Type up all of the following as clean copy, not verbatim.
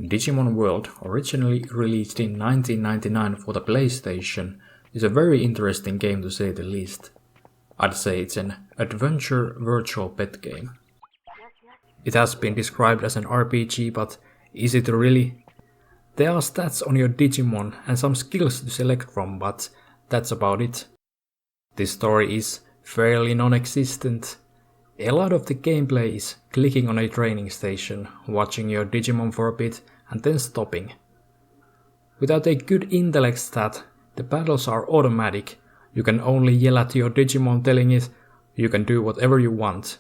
Digimon World, originally released in 1999 for the PlayStation, is a very interesting game to say the least. I'd say it's an adventure virtual pet game. It has been described as an RPG, but is it really? There are stats on your Digimon and some skills to select from, but that's about it. This story is fairly non-existent. A lot of the gameplay is clicking on a training station, watching your Digimon for a bit and then stopping. Without a good intellect stat, the battles are automatic. You can only yell at your Digimon telling it you can do whatever you want.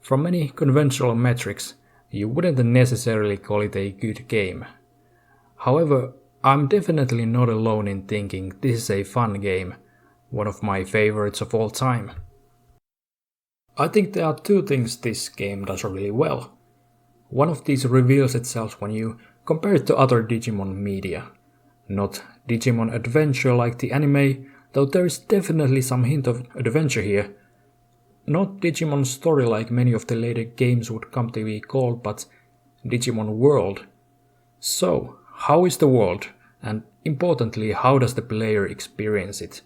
From many conventional metrics, you wouldn't necessarily call it a good game. However, I'm definitely not alone in thinking this is a fun game, one of my favorites of all time. I think there are two things this game does really well. One of these reveals itself when you compare it to other Digimon media. Not Digimon adventure like the anime, though there is definitely some hint of adventure here. Not Digimon story like many of the later games would come to be called, but Digimon World. So, how is the world? And importantly, how does the player experience it?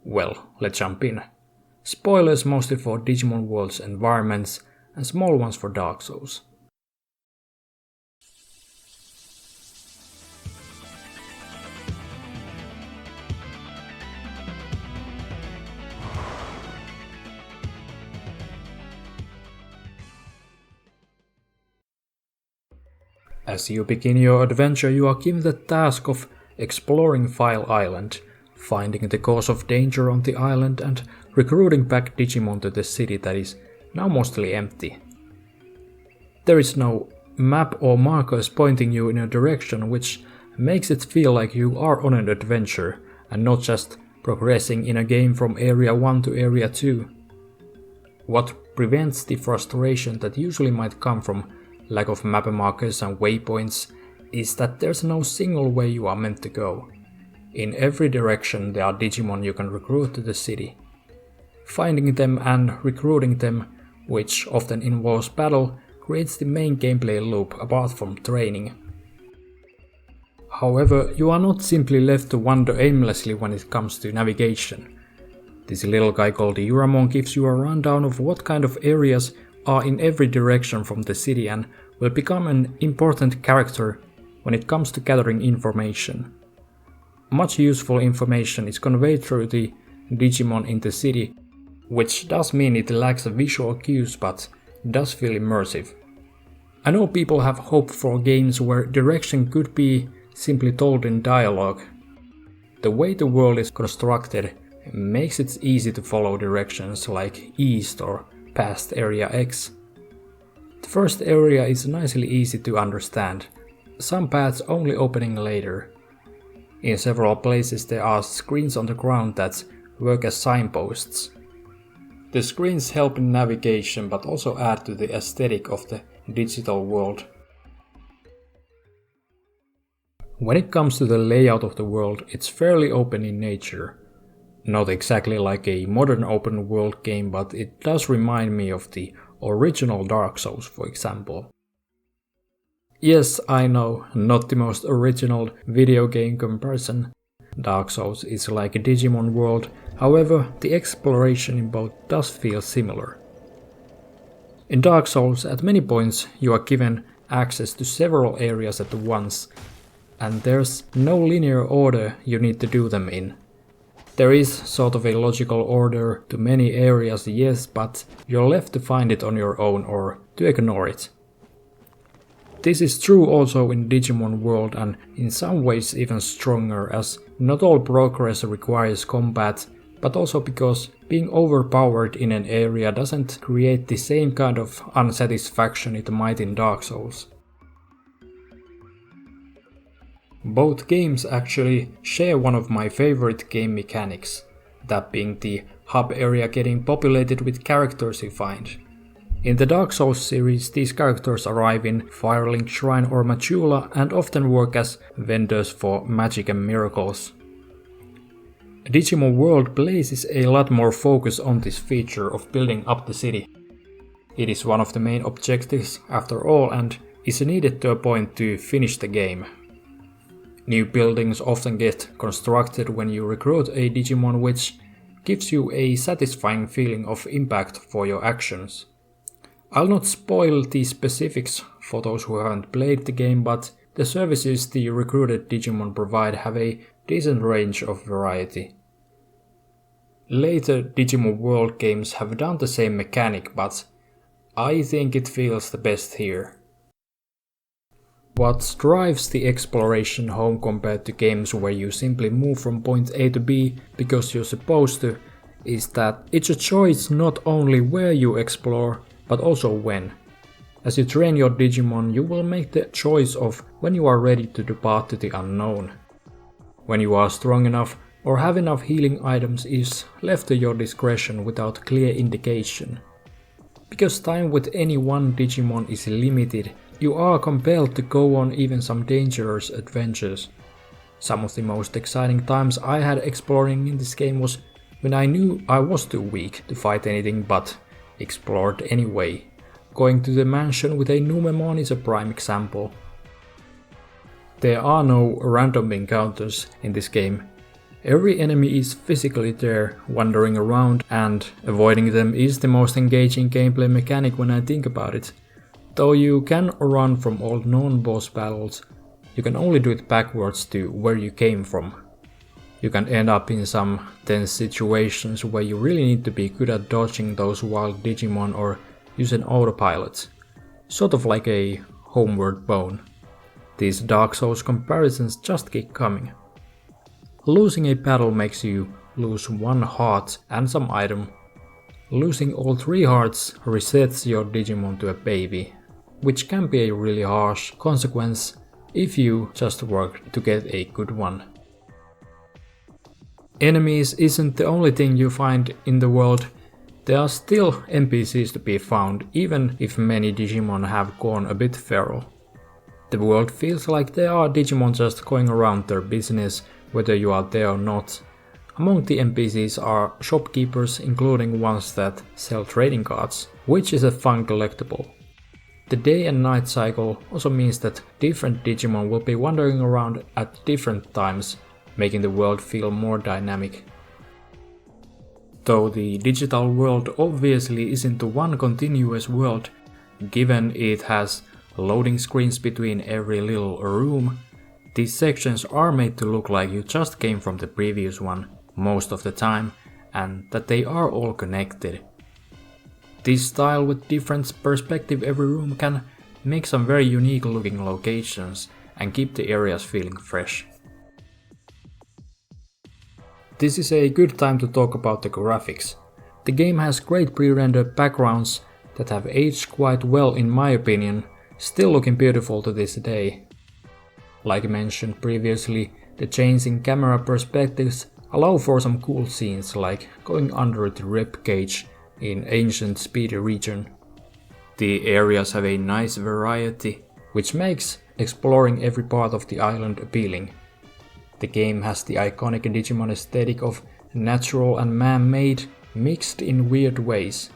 Well, let's jump in. Spoilers mostly for Digimon World's environments, and small ones for Dark Souls. As you begin your adventure, you are given the task of exploring File Island, finding the cause of danger on the island and recruiting back Digimon to the city that is now mostly empty. There is no map or markers pointing you in a direction, which makes it feel like you are on an adventure and not just progressing in a game from Area 1 to Area 2. What prevents the frustration that usually might come from lack of map markers and waypoints is that there's no single way you are meant to go. In every direction there are Digimon you can recruit to the city. Finding them and recruiting them, which often involves battle, creates the main gameplay loop apart from training. However, you are not simply left to wander aimlessly when it comes to navigation. This little guy called Uramon gives you a rundown of what kind of areas are in every direction from the city and will become an important character when it comes to gathering information. Much useful information is conveyed through the Digimon in the city, which does mean it lacks visual cues but does feel immersive. I know people have hope for games where direction could be simply told in dialogue. The way the world is constructed makes it easy to follow directions like east or past Area X. The first area is nicely easy to understand, some paths only opening later. In several places there are screens on the ground that work as signposts. The screens help in navigation but also add to the aesthetic of the digital world. When it comes to the layout of the world, it's fairly open in nature. Not exactly like a modern open world game, but it does remind me of the original Dark Souls, for example. Yes, I know, not the most original video game comparison. Dark Souls is like a Digimon World, however, the exploration in both does feel similar. In Dark Souls, at many points you are given access to several areas at once, and there's no linear order you need to do them in. There is sort of a logical order to many areas, yes, but you're left to find it on your own or to ignore it. This is true also in Digimon World and in some ways even stronger, as not all progress requires combat, but also because being overpowered in an area doesn't create the same kind of unsatisfaction it might in Dark Souls. Both games actually share one of my favorite game mechanics, that being the hub area getting populated with characters you find. In the Dark Souls series, these characters arrive in Firelink Shrine or Majula and often work as vendors for magic and miracles. Digimon World places a lot more focus on this feature of building up the city. It is one of the main objectives after all, and is needed to a point to finish the game. New buildings often get constructed when you recruit a Digimon, which gives you a satisfying feeling of impact for your actions. I'll not spoil the specifics for those who haven't played the game, but the services the recruited Digimon provide have a decent range of variety. Later Digimon World games have done the same mechanic, but I think it feels the best here. What drives the exploration home compared to games where you simply move from point A to B because you're supposed to, is that it's a choice not only where you explore, but also when. As you train your Digimon, you will make the choice of when you are ready to depart to the unknown. When you are strong enough or have enough healing items is left to your discretion without clear indication. Because time with any one Digimon is limited, you are compelled to go on even some dangerous adventures. Some of the most exciting times I had exploring in this game was when I knew I was too weak to fight anything but explored anyway. Going to the mansion with a Numemon is a prime example. There are no random encounters in this game. Every enemy is physically there, wandering around, and avoiding them is the most engaging gameplay mechanic when I think about it. Though you can run from all non-boss battles, you can only do it backwards to where you came from. You can end up in some tense situations where you really need to be good at dodging those wild Digimon or use an autopilot, sort of like a homeward bone. These Dark Souls comparisons just keep coming. Losing a battle makes you lose one heart and some item. Losing all 3 hearts resets your Digimon to a baby, which can be a really harsh consequence if you just work to get a good one. Enemies isn't the only thing you find in the world. There are still NPCs to be found, even if many Digimon have gone a bit feral. The world feels like there are Digimon just going around their business, whether you are there or not. Among the NPCs are shopkeepers, including ones that sell trading cards, which is a fun collectible. The day and night cycle also means that different Digimon will be wandering around at different times, making the world feel more dynamic. Though the digital world obviously isn't one continuous world, given it has loading screens between every little room, these sections are made to look like you just came from the previous one most of the time, and that they are all connected. This style with different perspective every room can make some very unique looking locations and keep the areas feeling fresh. This is a good time to talk about the graphics. The game has great pre-rendered backgrounds that have aged quite well in my opinion, still looking beautiful to this day. Like mentioned previously, the change in camera perspectives allow for some cool scenes like going under the rib cage in ancient Speedy region. The areas have a nice variety, which makes exploring every part of the island appealing. The game has the iconic Digimon aesthetic of natural and man-made mixed in weird ways.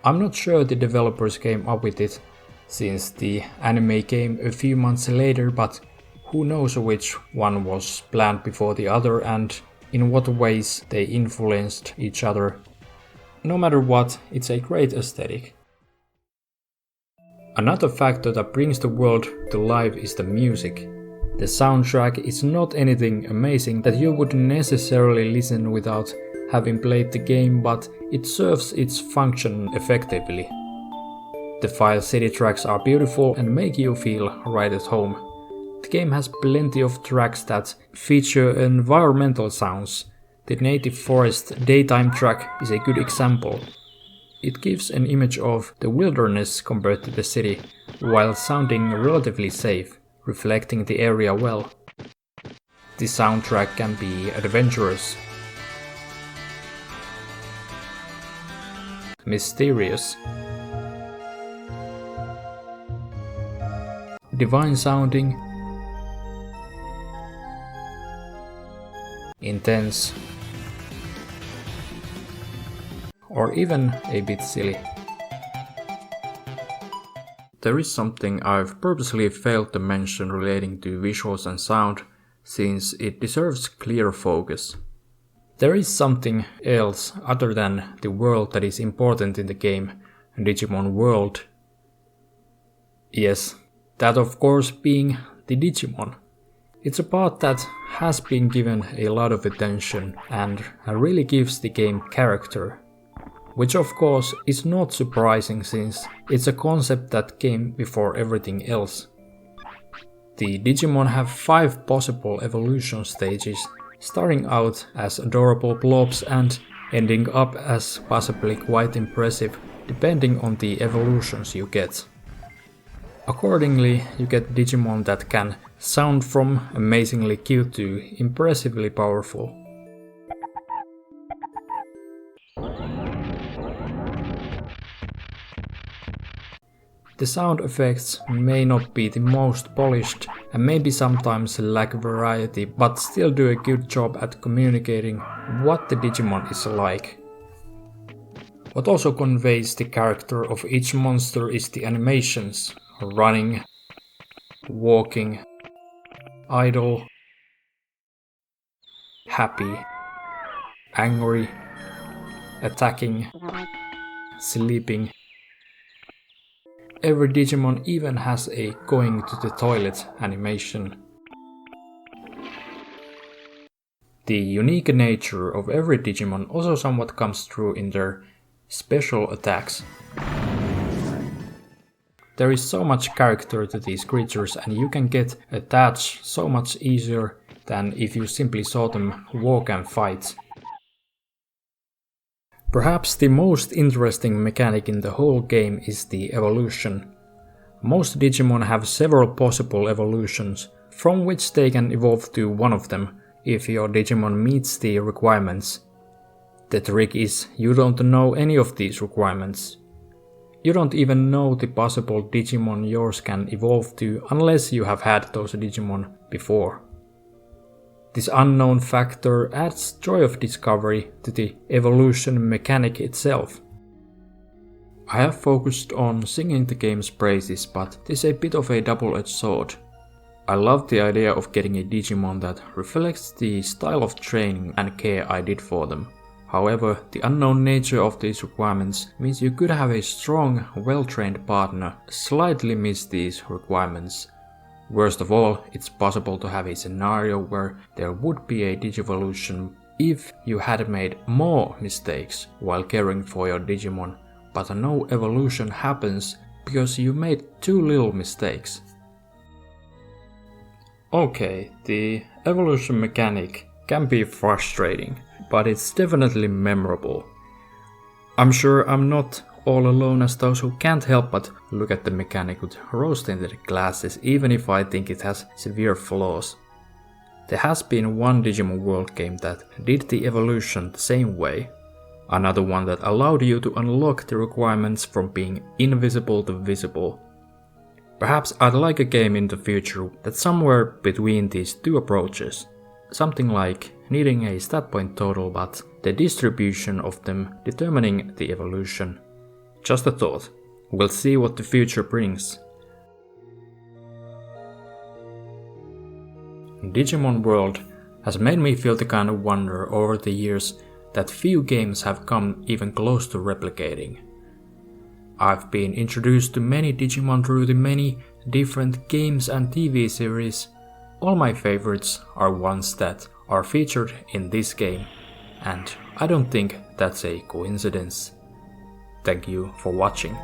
I'm not sure the developers came up with it, since the anime came a few months later, but who knows which one was planned before the other and in what ways they influenced each other. No matter what, it's a great aesthetic. Another factor that brings the world to life is the music. The soundtrack is not anything amazing that you would necessarily listen without having played the game, but it serves its function effectively. The 5 city tracks are beautiful and make you feel right at home. The game has plenty of tracks that feature environmental sounds. The native forest daytime track is a good example. It gives an image of the wilderness compared to the city, while sounding relatively safe, reflecting the area well. The soundtrack can be adventurous, mysterious, divine sounding, intense, or even a bit silly. there is something I've purposely failed to mention relating to visuals and sound, since it deserves clear focus. There is something else other than the world that is important in the game, Digimon World. Yes, that of course being the Digimon. It's a part that has been given a lot of attention and really gives the game character. Which of course is not surprising since it's a concept that came before everything else. The Digimon have 5 possible evolution stages, starting out as adorable blobs and ending up as possibly quite impressive depending on the evolutions you get. Accordingly, you get Digimon that can sound from amazingly cute to impressively powerful. The sound effects may not be the most polished and maybe sometimes lack variety, but still do a good job at communicating what the Digimon is like. What also conveys the character of each monster is the animations: running, walking, idle, happy, angry, attacking, sleeping. Every Digimon even has a going to the toilet animation. The unique nature of every Digimon also somewhat comes through in their special attacks. There is so much character to these creatures and you can get attached so much easier than if you simply saw them walk and fight. Perhaps the most interesting mechanic in the whole game is the evolution. Most Digimon have several possible evolutions, from which they can evolve to one of them if your Digimon meets the requirements. The trick is you don't know any of these requirements. You don't even know the possible Digimon yours can evolve to unless you have had those Digimon before. This unknown factor adds joy of discovery to the evolution mechanic itself. I have focused on singing the game's praises, but this is a bit of a double-edged sword. I love the idea of getting a Digimon that reflects the style of training and care I did for them. However, the unknown nature of these requirements means you could have a strong, well-trained partner slightly miss these requirements. Worst of all, it's possible to have a scenario where there would be a Digivolution if you had made more mistakes while caring for your Digimon, but no evolution happens because you made too little mistakes. Okay, the evolution mechanic can be frustrating, but it's definitely memorable. I'm sure I'm not all alone as those who can't help but look at the mechanic with rose-tinted glasses even if I think it has severe flaws. There has been one Digimon World game that did the evolution the same way. Another one that allowed you to unlock the requirements from being invisible to visible. Perhaps I'd like a game in the future that's somewhere between these two approaches. Something like needing a stat point total but the distribution of them determining the evolution. Just a thought. We'll see what the future brings. Digimon World has made me feel the kind of wonder over the years that few games have come even close to replicating. I've been introduced to many Digimon through the many different games and TV series. All my favorites are ones that are featured in this game, and I don't think that's a coincidence. Thank you for watching.